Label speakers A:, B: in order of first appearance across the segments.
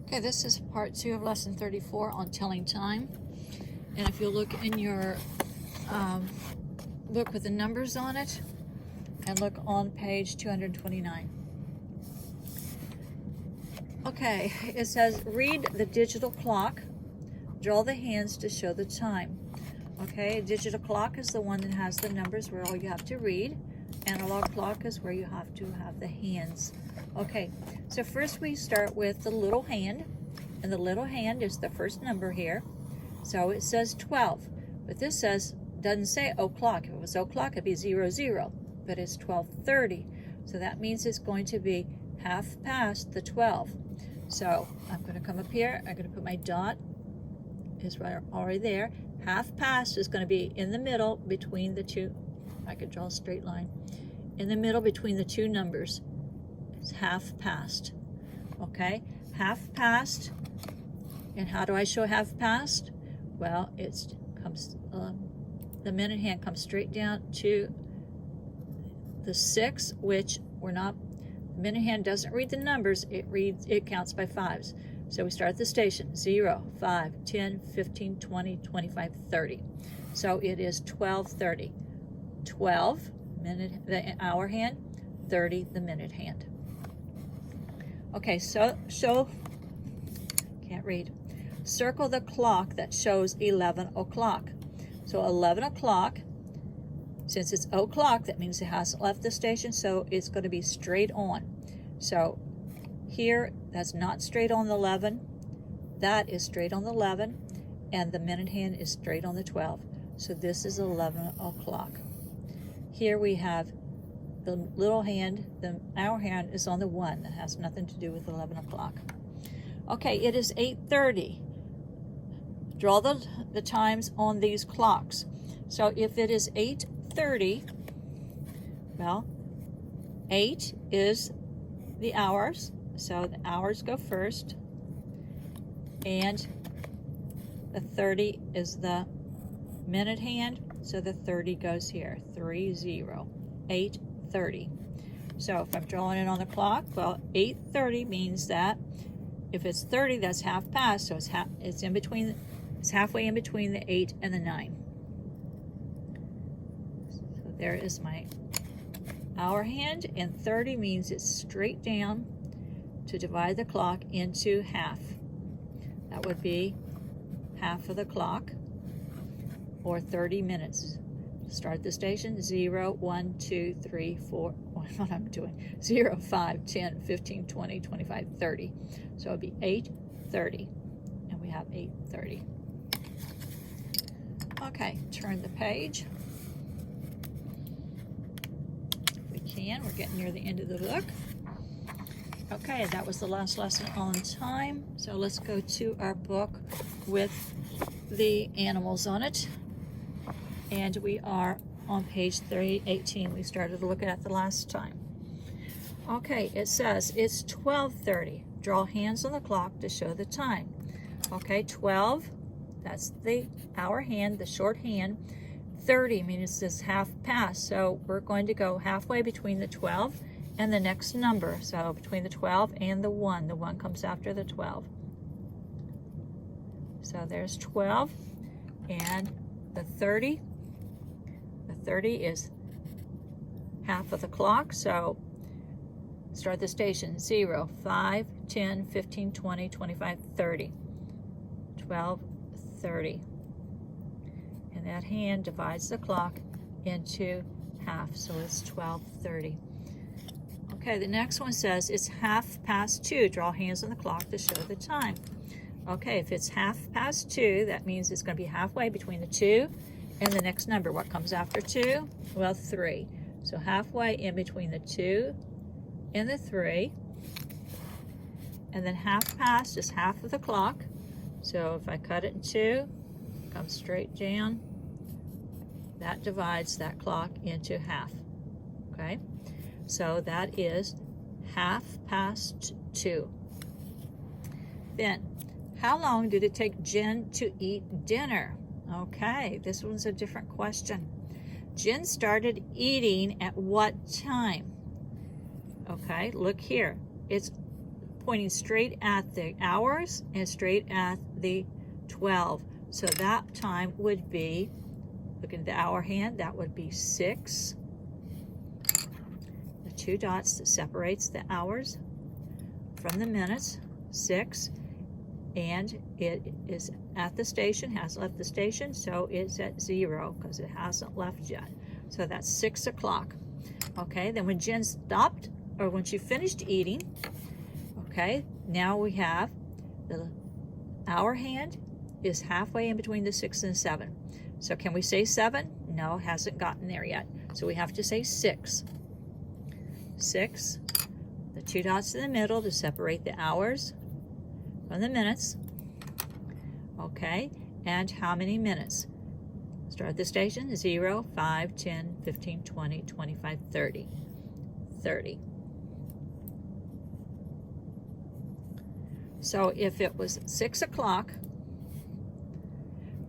A: Okay, this is part 2 of lesson 34 on telling time. And if you look in your book with the numbers on it, and look on page 229. Okay, it says read the digital clock, draw the hands to show the time. Okay, digital clock is the one that has the numbers where all you have to read. Analog clock is where you have to have the hands. Okay, so first we start with the little hand, and the little hand is the first number here. So it says 12, but this doesn't say o'clock. If it was o'clock, it'd be 00, but it's 12:30. So that means it's going to be half past the 12. So I'm going to come up here, I'm going to put my dot, is right already there. Half past is going to be in the middle between the two. I could draw a straight line. In the middle between the two numbers. It's half past. Okay, half past. And how do I show half past? Well, the minute hand comes straight down to the 6, which the minute hand doesn't read the numbers, it counts by 5s. So we start at the station, 0, 5, 10, 15, 20, 25, 30. So it is 12:30. 12, the hour hand, 30, the minute hand. Okay, so can't read. Circle the clock that shows 11 o'clock. So 11 o'clock, since it's o'clock, that means it hasn't left the station, so it's going to be straight on. So here, that's not straight on the 11. That is straight on the 11, and the minute hand is straight on the 12. So this is 11 o'clock. Here we have the little hand, the hour hand is on the 1. That has nothing to do with 11 o'clock. Okay, it is 8:30. Draw the times on these clocks. So if it is 8:30, well, 8 is the hours, so the hours go first, and the 30 is the minute hand, so the 30 goes here, 30, 8:30. So if I'm drawing it on the clock, well, 8:30 means that if it's 30, that's half past, so it's in between. It's halfway in between the 8 and the 9. So there is my hour hand, and 30 means it's straight down to divide the clock into half. That would be half of the clock, or 30 minutes. Start the station, 0, 1, 2, 3, 4, what I'm doing, 0, 5, 10, 15, 20, 25, 30. So it'd be 8:30, and we have 8:30. Okay, turn the page. If we can, we're getting near the end of the book. Okay, that was the last lesson on time. So let's go to our book with the animals on it. And we are on page 318. We started looking at the last time. Okay, it says it's 12:30. Draw hands on the clock to show the time. Okay, 12, that's the hour hand, the short hand. 30 means it's half past, so we're going to go halfway between the 12 and the next number. So between the 12 and the 1. The 1 comes after the 12. So there's 12, and the 30. The 30 is half of the clock, so start the station, 0, 5, 10, 15, 20, 25, 30. 12:30. And that hand divides the clock into half, so it's 12:30. Okay, the next one says it's half past 2. Draw hands on the clock to show the time. Okay, if it's half past 2, that means it's going to be halfway between the 2 and the next number. What comes after 2? Well, 3. So halfway in between the 2 and the 3. And then half past is half of the clock. So if I cut it in 2, come straight down, that divides that clock into half. Okay, so that is half past 2. Then, how long did it take Jen to eat dinner? Okay, this one's a different question. Jen started eating at what time? Okay, look here. It's pointing straight at the hours and straight at the 12. So that time would be, looking at the hour hand, that would be 6. The 2 dots that separates the hours from the minutes, 6. And it is at the station, hasn't left the station, so it's at 0 because it hasn't left yet. So that's 6 o'clock. Okay, then when Jen stopped, or when she finished eating, okay, now we have the hour hand is halfway in between the 6 and 7. So can we say 7? No, it hasn't gotten there yet. So we have to say 6. 6, the 2 dots in the middle to separate the hours from the minutes. Okay, and how many minutes? Start at the station, 0, 5, 10, 15, 20, 25, 30. 30. So if it was 6 o'clock,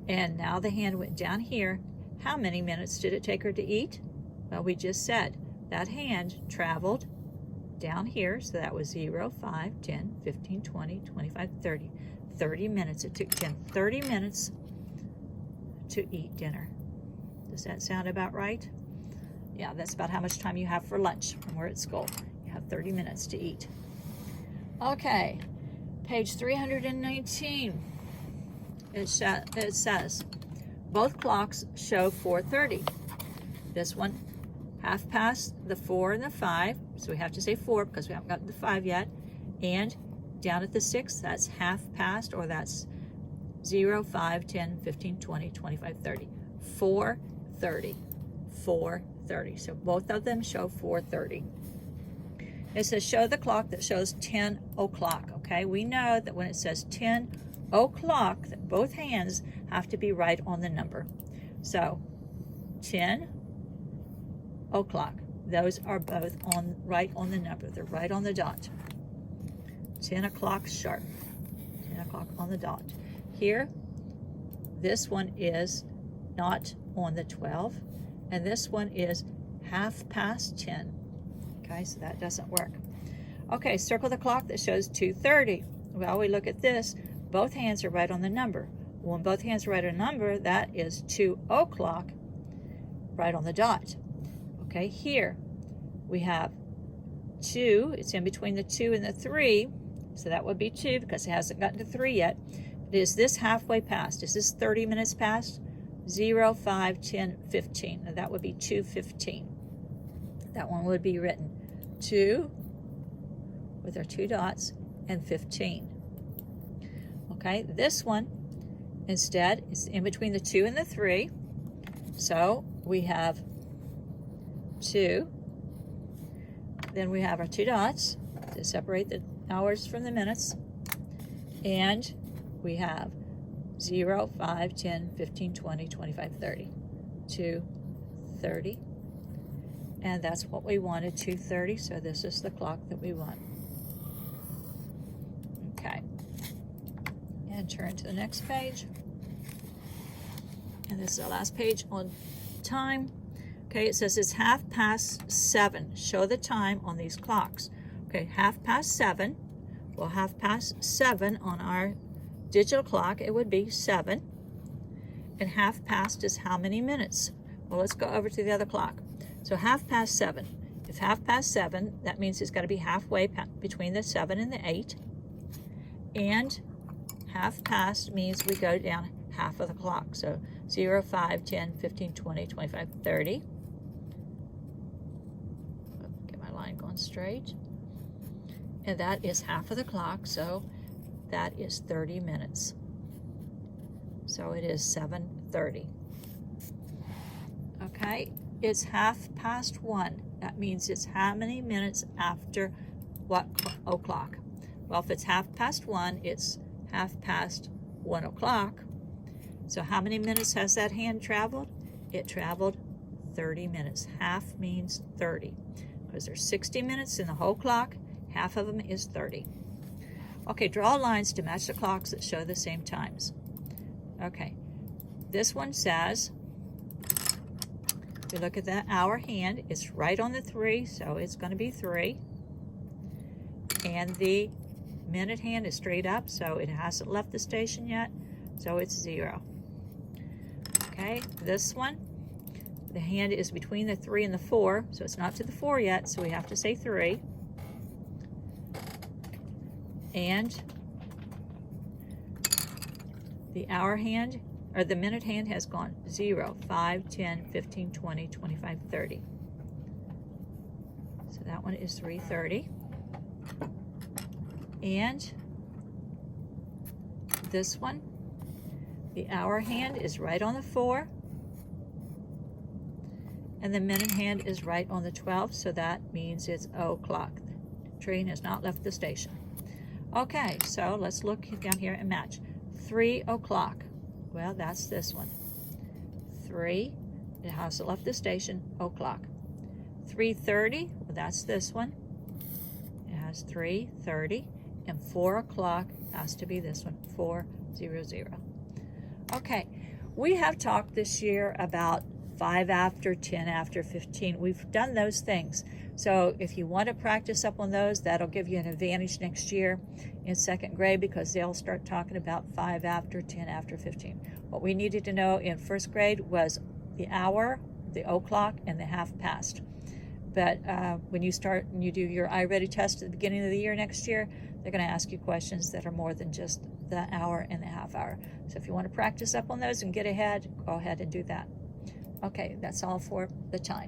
A: and now the hand went down here, how many minutes did it take her to eat? Well, we just said that hand traveled down here, so that was 0, 5, 10, 15, 20, 25, 30. 30 minutes. It took Jen 30 minutes to eat dinner. Does that sound about right? Yeah, that's about how much time you have for lunch when we're at school. You have 30 minutes to eat. Okay, page 319. It says, both clocks show 4:30. This one, half past the 4 and the 5, so we have to say 4 because we haven't gotten the 5 yet. And down at the 6, that's half past, or that's 0, 5, 10, 15, 20, 25, 30. 4:30. 4:30. So both of them show 4:30. It says show the clock that shows 10 o'clock. Okay, we know that when it says 10 o'clock, that both hands have to be right on the number. So 10 o'clock. Those are both right on the number. They're right on the dot. 10 o'clock sharp. 10 o'clock on the dot. Here, this one is not on the 12, and this one is half past 10. Okay, so that doesn't work. Okay, circle the clock that shows 2:30. Well, we look at this. Both hands are right on the number. When both hands are right on the number, that is 2 o'clock, right on the dot. Okay, here we have 2. It's in between the 2 and the 3, so that would be 2 because it hasn't gotten to 3 yet. Is this halfway past? Is this 30 minutes past? 0, 5, 10, 15. And that would be 2:15. That one would be written 2 with our 2 dots and 15. Okay, this one instead is in between the 2 and the 3. So we have 2. Then we have our 2 dots to separate the hours from the minutes. And we have 0, 5, 10, 15, 20, 25, 30. 2:30. And that's what we wanted, 2:30. So this is the clock that we want. Okay. And turn to the next page. And this is the last page on time. Okay, it says it's 7:30. Show the time on these clocks. Okay, 7:30. Well, 7:30 on our digital clock, it would be 7. And 7:30 is how many minutes? Well, let's go over to the other clock. So 7:30. If 7:30, that means it's got to be halfway between the 7 and the 8. And 7:30 means we go down half of the clock. So 0, 5, 10, 15, 20, 25, 30. Get my line going straight. And that is half of the clock, so that is 30 minutes. So it is 7:30. Okay, it's 1:30. That means it's how many minutes after what o'clock? Well, if it's 1:30, it's 1:30 o'clock. So how many minutes has that hand traveled? It traveled 30 minutes. Half means 30. Because there's 60 minutes in the whole clock, half of them is 30. Okay, draw lines to match the clocks that show the same times. Okay, this one says, if you look at that hour hand, it's right on the 3, so it's going to be 3. And the minute hand is straight up, so it hasn't left the station yet, so it's 0. Okay, this one, the hand is between the 3 and the 4, so it's not to the 4 yet, so we have to say 3. And the hour hand, or the minute hand, has gone 0, 5, 10, 15, 20, 25, 30. So that one is 3:30. And this one, the hour hand is right on the 4, and the minute hand is right on the 12, so that means it's o'clock. The train has not left the station. Okay, so let's look down here and match. 3 o'clock. Well, that's this one. 3, it hasn't left the station, o'clock. 3:30, well, that's this one. It has 3:30, and 4 o'clock has to be this one, 4:00. Okay, we have talked this year about 5 after, 10 after, 15. We've done those things. So if you want to practice up on those, that'll give you an advantage next year in 2nd grade, because they'll start talking about 5 after, 10 after, 15. What we needed to know in 1st grade was the hour, the o'clock, and the half past. But when you start and you do your iReady test at the beginning of the year next year, they're going to ask you questions that are more than just the hour and the half hour. So if you want to practice up on those and get ahead, go ahead and do that. Okay, that's all for the time.